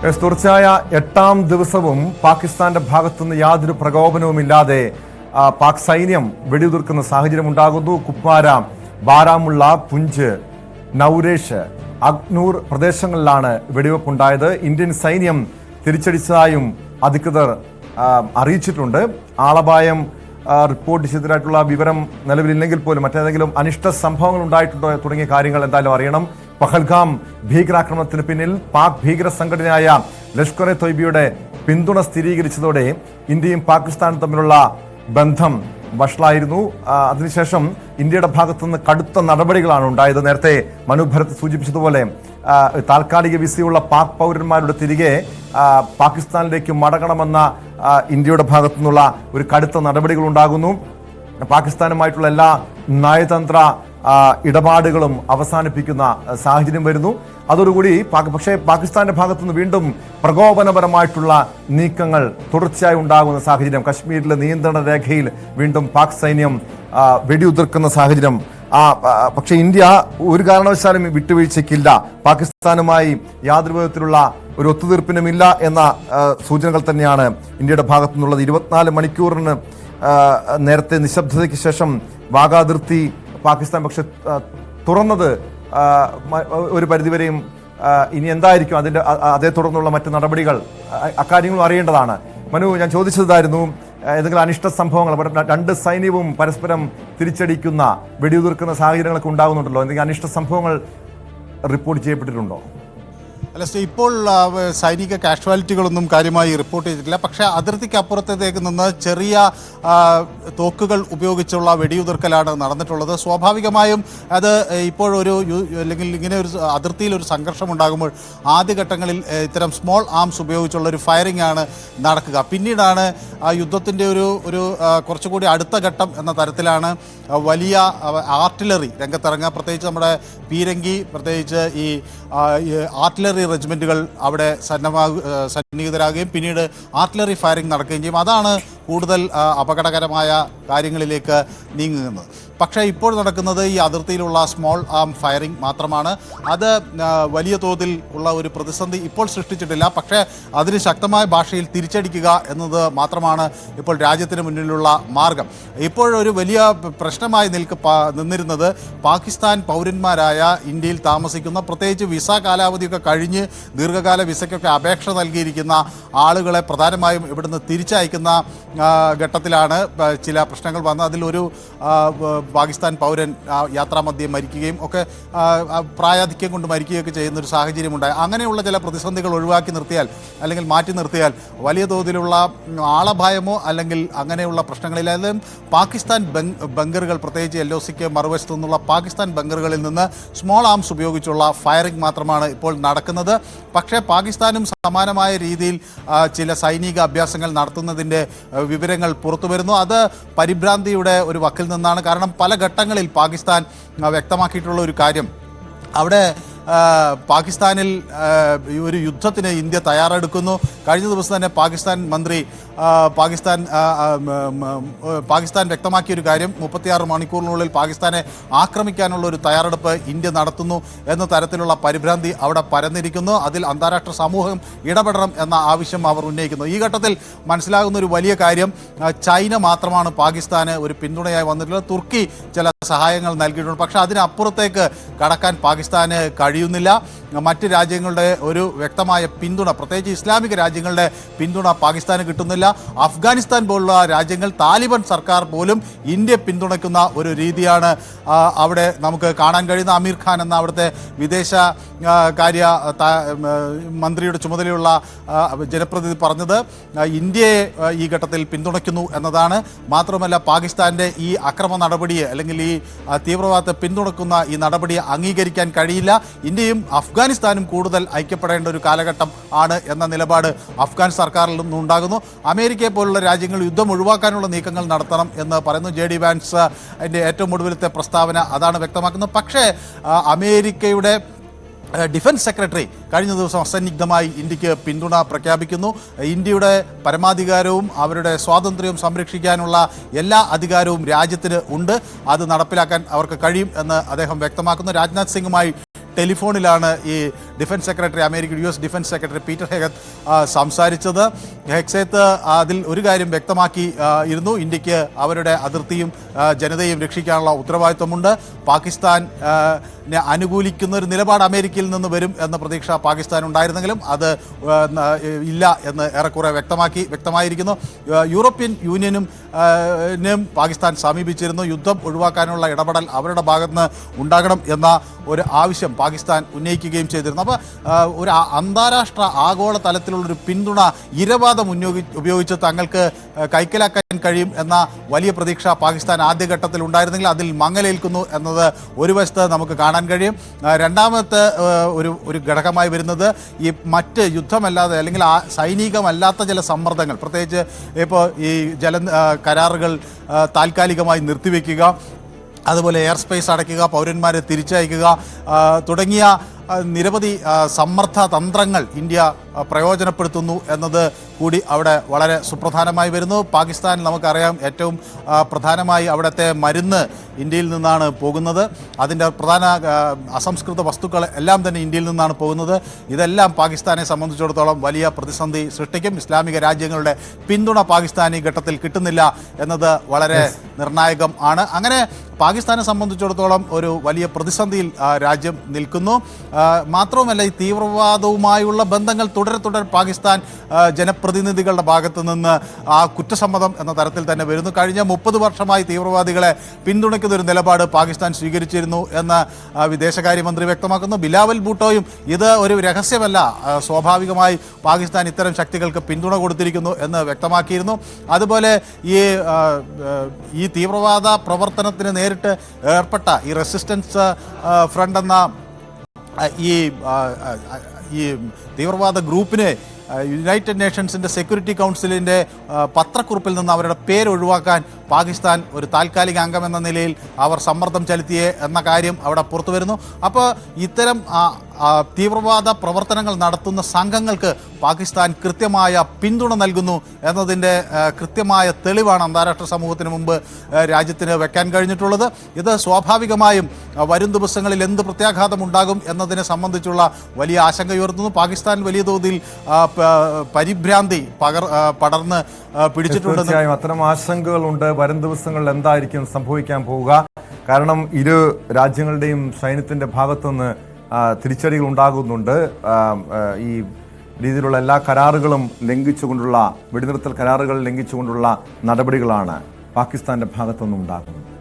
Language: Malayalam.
തുടർച്ചയായ 8ാം ദിവസവും പാകിസ്ഥാന്റെ ഭാഗത്തുനിന്ന് യാതൊരു പ്രകോപനവുമില്ലാതെ പാക് സൈന്യം വെടിയുതിർക്കുന്ന സാഹചര്യം ഉണ്ടാകുന്നു. കുപ്വാര, ബാരാമുള്ള, പുഞ്ച്, നൌരേഷ്, അഗ്നൂർ പ്രദേശങ്ങളിലാണ് വെടിവെപ്പുണ്ടായത്. ഇന്ത്യൻ സൈന്യം തിരിച്ചടിച്ചതായും അധികൃതർ അറിയിച്ചിട്ടുണ്ട്. ആളപായം റിപ്പോർട്ട് ചെയ്തതായിട്ടുള്ള വിവരം നിലവിലില്ലെങ്കിൽ പോലും മറ്റേതെങ്കിലും അനിഷ്ട സംഭവങ്ങൾ ഉണ്ടായിട്ടുണ്ടോ തുടങ്ങിയ കാര്യങ്ങൾ എന്തായാലും അറിയണം. പഹൽഗാം ഭീകരാക്രമണത്തിന് പിന്നിൽ പാക് ഭീകര സംഘടനയായ ലഷ്കർ എ തൊയ്ബയുടെ പിന്തുണ സ്ഥിരീകരിച്ചതോടെ ഇന്ത്യയും പാകിസ്ഥാനും തമ്മിലുള്ള ബന്ധം വഷളായിരുന്നു. അതിനുശേഷം ഇന്ത്യയുടെ ഭാഗത്തുനിന്ന് കടുത്ത നടപടികളാണ് ഉണ്ടായത്. നേരത്തെ മനു ഭരത് സൂചിപ്പിച്ചതുപോലെ താൽക്കാലിക വിസയുള്ള പാക് പൗരന്മാരുടെ തിരികെ പാകിസ്ഥാനിലേക്ക് മടങ്ങണമെന്ന ഇന്ത്യയുടെ ഭാഗത്തുനിന്നുള്ള ഒരു കടുത്ത നടപടികൾ ഉണ്ടാകുന്നു. പാകിസ്ഥാനുമായിട്ടുള്ള എല്ലാ നയതന്ത്ര ഇടപാടുകളും അവസാനിപ്പിക്കുന്ന സാഹചര്യം വരുന്നു. അതോടുകൂടി പക്ഷേ പാകിസ്ഥാന്റെ ഭാഗത്തുനിന്ന് വീണ്ടും പ്രകോപനപരമായിട്ടുള്ള നീക്കങ്ങൾ തുടർച്ചയായി ഉണ്ടാകുന്ന സാഹചര്യം. കശ്മീരിലെ നിയന്ത്രണ രേഖയിൽ വീണ്ടും പാക് സൈന്യം വെടിയുതിർക്കുന്ന സാഹചര്യം. പക്ഷേ ഇന്ത്യ ഒരു കാരണവശാലും വിട്ടുവീഴ്ചയ്ക്കില്ല. പാകിസ്ഥാനുമായി യാതൊരു വിധത്തിലുള്ള ഒരു ഒത്തുതീർപ്പിനുമില്ല എന്ന സൂചനകൾ തന്നെയാണ് ഇന്ത്യയുടെ ഭാഗത്തു നിന്നുള്ളത്. 24 മണിക്കൂറിന് നേരത്തെ നിശബ്ദതയ്ക്ക് ശേഷം വാഗാതിർത്തി പാകിസ്ഥാൻ പക്ഷെ തുറന്നത് ഒരു പരിധിവരെയും ഇനി എന്തായിരിക്കും അതേ തുടർന്നുള്ള മറ്റ് നടപടികൾ, അക്കാര്യങ്ങളും അറിയേണ്ടതാണ്. മനു, ഞാൻ ചോദിച്ചതായിരുന്നു ഏതെങ്കിലും അനിഷ്ട സംഭവങ്ങൾ, രണ്ട് സൈന്യവും പരസ്പരം തിരിച്ചടിക്കുന്ന വെടിയുതിർക്കുന്ന സാഹചര്യങ്ങളൊക്കെ ഉണ്ടാകുന്നുണ്ടല്ലോ, എന്തെങ്കിലും അനിഷ്ട സംഭവങ്ങൾ റിപ്പോർട്ട് ചെയ്യപ്പെട്ടിട്ടുണ്ടോ? അല്ല, ഇപ്പോൾ സൈനിക കാഷ്വാലിറ്റികളൊന്നും കാര്യമായി റിപ്പോർട്ട് ചെയ്തിട്ടില്ല. പക്ഷേ അതിർത്തിക്ക് അപ്പുറത്തേക്ക് നിന്ന് ചെറിയ തോക്കുകൾ ഉപയോഗിച്ചുള്ള വെടിയുതിർക്കലാണ് നടന്നിട്ടുള്ളത്. സ്വാഭാവികമായും അത് ഇപ്പോഴൊരു അല്ലെങ്കിൽ ഇങ്ങനെ ഒരു അതിർത്തിയിൽ ഒരു സംഘർഷം ഉണ്ടാകുമ്പോൾ ആദ്യഘട്ടങ്ങളിൽ ഇത്തരം സ്മോൾ ആംസ് ഉപയോഗിച്ചുള്ള ഒരു ഫയറിംഗ് ആണ് നടക്കുക. പിന്നീടാണ് യുദ്ധത്തിൻ്റെ ഒരു കുറച്ചുകൂടി അടുത്ത ഘട്ടം എന്ന തരത്തിലാണ് വലിയ ആർട്ടിലറി രംഗത്തിറങ്ങുക. പ്രത്യേകിച്ച് നമ്മുടെ പീരങ്കി, പ്രത്യേകിച്ച് ഈ ആർട്ടിലറി റെജിമെൻറ്റുകൾ അവിടെ സന്നിഹിതരാകുകയും പിന്നീട് ആർട്ടിലറി ഫയറിംഗ് നടക്കുകയും ചെയ്യും. അതാണ് കൂടുതൽ അപകടകരമായ കാര്യങ്ങളിലേക്ക് നീങ്ങുന്നത്. പക്ഷേ ഇപ്പോൾ നടക്കുന്നത് ഈ അതിർത്തിയിലുള്ള സ്മോൾ ആം ഫയറിംഗ് മാത്രമാണ്. അത് വലിയ തോതിൽ ഉള്ള ഒരു പ്രതിസന്ധി ഇപ്പോൾ സൃഷ്ടിച്ചിട്ടില്ല. പക്ഷേ അതിന് ശക്തമായ ഭാഷയിൽ തിരിച്ചടിക്കുക എന്നത് മാത്രമാണ് ഇപ്പോൾ രാജ്യത്തിന് മുന്നിലുള്ള മാർഗം. ഇപ്പോഴൊരു വലിയ പ്രശ്നമായി നിന്നിരുന്നത് പാകിസ്ഥാൻ പൗരന്മാരായ ഇന്ത്യയിൽ താമസിക്കുന്ന, പ്രത്യേകിച്ച് വിസ കാലാവധിയൊക്കെ കഴിഞ്ഞ് ദീർഘകാല വിസയ്ക്കൊക്കെ അപേക്ഷ നൽകിയിരിക്കുന്ന ആളുകളെ പ്രധാനമായും ഇവിടുന്ന് തിരിച്ചയക്കുന്ന ഘട്ടത്തിലാണ് ചില പ്രശ്നങ്ങൾ വന്നത്. അതിലൊരു പാകിസ്ഥാൻ പൗരൻ യാത്രാമധ്യേ മരിക്കുകയും ഒക്കെ പ്രായാധിക്യം കൊണ്ട് മരിക്കുകയൊക്കെ ചെയ്യുന്നൊരു സാഹചര്യമുണ്ടായി. അങ്ങനെയുള്ള ചില പ്രതിസന്ധികൾ ഒഴിവാക്കി നിർത്തിയാൽ അല്ലെങ്കിൽ മാറ്റി നിർത്തിയാൽ വലിയ തോതിലുള്ള ആളഭയമോ അല്ലെങ്കിൽ അങ്ങനെയുള്ള പ്രശ്നങ്ങളിലും പാകിസ്ഥാൻ ബങ്കറുകൾ, പ്രത്യേകിച്ച് LOCക്ക് മറുവശത്തു നിന്നുള്ള പാകിസ്ഥാൻ ബങ്കറുകളിൽ നിന്ന് സ്മോൾ ആംസ് ഉപയോഗിച്ചുള്ള ഫയറിംഗ് മാത്രമാണ് ഇപ്പോൾ നടക്കുന്നത്. പക്ഷേ പാകിസ്ഥാനും സമാനമായ രീതിയിൽ ചില സൈനിക അഭ്യാസങ്ങൾ നടത്തുന്നതിൻ്റെ വിവരങ്ങൾ പുറത്തു വരുന്നു. അത് പരിഭ്രാന്തിയുടെ ഒരു വക്കിൽ നിന്നാണ്. കാരണം പല ഘട്ടങ്ങളിൽ പാകിസ്ഥാൻ വ്യക്തമാക്കിയിട്ടുള്ള ഒരു കാര്യം, അവിടെ പാകിസ്ഥാനിൽ ഒരു യുദ്ധത്തിന് ഇന്ത്യ തയ്യാറെടുക്കുന്നു. കഴിഞ്ഞ ദിവസം തന്നെ പാകിസ്ഥാൻ വ്യക്തമാക്കിയൊരു കാര്യം, 36 മണിക്കൂറിനുള്ളിൽ പാകിസ്ഥാനെ ആക്രമിക്കാനുള്ള ഒരു തയ്യാറെടുപ്പ് ഇന്ത്യ നടത്തുന്നു എന്ന തരത്തിലുള്ള പരിഭ്രാന്തി അവിടെ പരന്നിരിക്കുന്നു. അതിൽ അന്താരാഷ്ട്ര സമൂഹം ഇടപെടണം എന്ന ആവശ്യം അവർ ഉന്നയിക്കുന്നു. ഈ ഘട്ടത്തിൽ മനസ്സിലാകുന്ന ഒരു വലിയ കാര്യം, ചൈന മാത്രമാണ് പാകിസ്ഥാന് ഒരു പിന്തുണയായി വന്നിട്ടുള്ളത്. തുർക്കി ചില സഹായങ്ങൾ നൽകിയിട്ടുണ്ട്. പക്ഷേ അതിനപ്പുറത്തേക്ക് കടക്കാൻ പാകിസ്ഥാന് കഴിയുന്നില്ല. മറ്റ് രാജ്യങ്ങളുടെ ഒരു വ്യക്തമായ പിന്തുണ, പ്രത്യേകിച്ച് ഇസ്ലാമിക രാജ്യങ്ങളുടെ പിന്തുണ പാകിസ്ഥാന് കിട്ടുന്നില്ല. അഫ്ഗാനിസ്ഥാൻ പോലുള്ള രാജ്യങ്ങൾ, താലിബാൻ സർക്കാർ പോലും ഇന്ത്യ പിന്തുണയ്ക്കുന്ന ഒരു രീതിയാണ് അവിടെ നമുക്ക് കാണാൻ കഴിയുന്ന. അമീർ ഖാൻ എന്ന അവിടുത്തെ വിദേശ കാര്യ മന്ത്രിയുടെ ചുമതലയുള്ള ജനപ്രതിനിധി പറഞ്ഞത് ഇന്ത്യയെ ഈ ഘട്ടത്തിൽ പിന്തുണയ്ക്കുന്നു എന്നതാണ്. മാത്രമല്ല പാകിസ്ഥാൻ്റെ ഈ അക്രമ നടപടിയെ അല്ലെങ്കിൽ ഈ തീവ്രവാദത്തെ പിന്തുണയ്ക്കുന്ന ഈ നടപടിയെ അംഗീകരിക്കാൻ കഴിയില്ല. ഇന്ത്യയും അഫ്ഗാനിസ്ഥാനും കൂടുതൽ ഐക്യപ്പെടേണ്ട ഒരു കാലഘട്ടം ആണ് എന്ന നിലപാട് അഫ്ഗാൻ സർക്കാരിൽ നിന്നുണ്ടാകുന്നു. അമേരിക്കയെ പോലുള്ള രാജ്യങ്ങൾ യുദ്ധം ഒഴിവാക്കാനുള്ള നീക്കങ്ങൾ നടത്തണം എന്ന് പറയുന്നു. JD വാൻസ് അതിൻ്റെ ഏറ്റവും ഒടുവിലത്തെ പ്രസ്താവന അതാണ് വ്യക്തമാക്കുന്നത്. പക്ഷേ അമേരിക്കയുടെ ഡിഫൻസ് സെക്രട്ടറി കഴിഞ്ഞ ദിവസം അസന്നിഗ്ധമായി ഇന്ത്യക്ക് പിന്തുണ പ്രഖ്യാപിക്കുന്നു. ഇന്ത്യയുടെ പരമാധികാരവും അവരുടെ സ്വാതന്ത്ര്യവും സംരക്ഷിക്കാനുള്ള എല്ലാ അധികാരവും രാജ്യത്തിന് ഉണ്ട്. അത് നടപ്പിലാക്കാൻ അവർക്ക് കഴിയും എന്ന് അദ്ദേഹം വ്യക്തമാക്കുന്നു. രാജ്നാഥ് സിംഗുമായി ടെലിഫോണിലാണ് ഈ defence secretary US defence secretary Peter Hegseth സംസാരിച്ചത്. ഹെക്സേത്ത് അതിൽ ഒരു കാര്യം വ്യക്തമാക്കി ഇരുന്നു. ഇന്ത്യക്ക് അവരുടെ അതിർത്തിയും ജനതയും രക്ഷിക്കാനുള്ള ഉത്തരവാദിത്വമുണ്ട്. പാകിസ്ഥാനെ അനുകൂലിക്കുന്ന ഒരു നിലപാട് അമേരിക്കയിൽ നിന്ന് വരും എന്ന പ്രതീക്ഷ പാകിസ്ഥാൻ ഉണ്ടായിരുന്നെങ്കിലും അത് ഇല്ല എന്ന് ഏറെക്കുറെ വ്യക്തമായിരിക്കുന്നു. യൂറോപ്യൻ യൂണിയനും പാകിസ്ഥാൻ സമീപിച്ചിരുന്നു. യുദ്ധം ഒഴിവാക്കാനുള്ള ഇടപെടൽ അവരുടെ ഭാഗത്തുനിന്ന് ഉണ്ടാകണം എന്ന ഒരു ആവശ്യം പാകിസ്ഥാൻ ഉന്നയിക്കുകയും ചെയ്തിരുന്നു. അപ്പോൾ ഒരു അന്താരാഷ്ട്ര ആഗോള തലത്തിലുള്ളൊരു പിന്തുണ ഇരവാദം ഉപയോഗിച്ച് തങ്ങൾക്ക് കൈക്കലാക്കാൻ കഴിയും എന്ന വലിയ പ്രതീക്ഷ പാകിസ്ഥാൻ ആദ്യഘട്ടത്തിൽ ഉണ്ടായിരുന്നെങ്കിൽ അതിൽ മങ്ങലേൽക്കുന്നു എന്നത് ഒരു വശത്ത് നമുക്ക് കാണാൻ കഴിയും. രണ്ടാമത്തെ ഒരു ഘടകമായി വരുന്നത് ഈ മറ്റ് യുദ്ധമല്ലാതെ അല്ലെങ്കിൽ സൈനികമല്ലാത്ത ചില സമ്മർദ്ദങ്ങൾ, പ്രത്യേകിച്ച് ഇപ്പോൾ ഈ കരാറുകൾ താൽക്കാലികമായി നിർത്തിവെക്കുക, അതുപോലെ എയർ സ്പേസ് അടയ്ക്കുക, പൗരന്മാരെ തിരിച്ചയക്കുക തുടങ്ങിയ നിരവധി സമ്മർദ്ദ തന്ത്രങ്ങൾ ഇന്ത്യ പ്രയോജനപ്പെടുത്തുന്നു എന്നത് കൂടി അവിടെ വളരെ സുപ്രധാനമായി വരുന്നു. പാകിസ്ഥാൻ നമുക്കറിയാം ഏറ്റവും പ്രധാനമായി അവിടുത്തെ മരുന്ന് ഇന്ത്യയിൽ നിന്നാണ് പോകുന്നത്. അതിൻ്റെ പ്രധാന അസംസ്കൃത വസ്തുക്കൾ എല്ലാം തന്നെ ഇന്ത്യയിൽ നിന്നാണ് പോകുന്നത്. ഇതെല്ലാം പാകിസ്ഥാനെ സംബന്ധിച്ചിടത്തോളം വലിയ പ്രതിസന്ധി സൃഷ്ടിക്കും. ഇസ്ലാമിക രാജ്യങ്ങളുടെ പിന്തുണ പാകിസ്ഥാൻ ഈ ഘട്ടത്തിൽ കിട്ടുന്നില്ല എന്നത് വളരെ നിർണായകം ആണ്. അങ്ങനെ പാകിസ്ഥാനെ സംബന്ധിച്ചിടത്തോളം ഒരു വലിയ പ്രതിസന്ധിയിൽ രാജ്യം നിൽക്കുന്നു. മാത്രവുമല്ല, ഈ തീവ്രവാദവുമായുള്ള ബന്ധങ്ങൾ തുടരെ പാകിസ്ഥാൻ ജനപ്രതിനിധികളുടെ ഭാഗത്തു നിന്ന് ആ കുറ്റസമ്മതം എന്ന തരത്തിൽ തന്നെ വരുന്നു. കഴിഞ്ഞ 30 വർഷമായി തീവ്രവാദികളെ പിന്തുണയ്ക്കുന്ന ഒരു നിലപാട് പാകിസ്ഥാൻ സ്വീകരിച്ചിരുന്നു എന്ന് വിദേശകാര്യമന്ത്രി വ്യക്തമാക്കുന്നു. ബിലാവൽ ഭൂട്ടോയും ഇത് ഒരു രഹസ്യമല്ല, സ്വാഭാവികമായി പാകിസ്ഥാൻ ഇത്തരം ശക്തികൾക്ക് പിന്തുണ കൊടുത്തിരിക്കുന്നു എന്ന് വ്യക്തമാക്കിയിരുന്നു. അതുപോലെ ഈ തീവ്രവാദ പ്രവർത്തനത്തിന് നേരിട്ട് ഏർപ്പെട്ട ഈ റെസിസ്റ്റൻസ് ഫ്രണ്ട് എന്ന ഈ തീവ്രവാദ ഗ്രൂപ്പിനെ യുണൈറ്റഡ് നേഷൻസിൻ്റെ സെക്യൂരിറ്റി കൗൺസിലിൻ്റെ പത്രക്കുറിപ്പിൽ നിന്ന് അവരുടെ പേര് ഒഴിവാക്കാൻ പാകിസ്ഥാൻ ഒരു താൽക്കാലിക അംഗമെന്ന നിലയിൽ അവർ സമ്മർദ്ദം ചെലുത്തിയേ എന്ന കാര്യം അവിടെ പുറത്തു വരുന്നു. അപ്പോൾ ഇത്തരം തീവ്രവാദ പ്രവർത്തനങ്ങൾ നടത്തുന്ന സംഘങ്ങൾക്ക് പാകിസ്ഥാൻ കൃത്യമായ പിന്തുണ നൽകുന്നു എന്നതിൻ്റെ കൃത്യമായ തെളിവാണ് അന്താരാഷ്ട്ര സമൂഹത്തിന് മുമ്പ് രാജ്യത്തിന് വെക്കാൻ കഴിഞ്ഞിട്ടുള്ളത്. ഇത് സ്വാഭാവികമായും വരും ദിവസങ്ങളിൽ എന്ത് പ്രത്യാഘാതം ഉണ്ടാകും എന്നതിനെ സംബന്ധിച്ചുള്ള വലിയ ആശങ്ക ഉയർത്തുന്നു. പാകിസ്ഥാൻ വലിയ തോതിൽ പരിഭ്രാന്തി പടർന്ന് പിടിച്ചിട്ടുണ്ട്. തീർച്ചയായും അത്തരം ആശങ്കകളുണ്ട്. വരും ദിവസങ്ങളിൽ എന്തായിരിക്കും സംഭവിക്കാൻ പോവുക? കാരണം ഇരു രാജ്യങ്ങളുടെയും സൈന്യത്തിന്റെ ഭാഗത്തുനിന്ന് തിരിച്ചടികൾ ഉണ്ടാകുന്നുണ്ട്. ഈ രീതിയിലുള്ള എല്ലാ കരാറുകളും ലംഘിച്ചുകൊണ്ടുള്ള വെടിനിർത്തൽ കരാറുകൾ ലംഘിച്ചുകൊണ്ടുള്ള നടപടികളാണ് പാകിസ്ഥാന്റെ ഭാഗത്തുനിന്നും ഉണ്ടാകുന്നത്.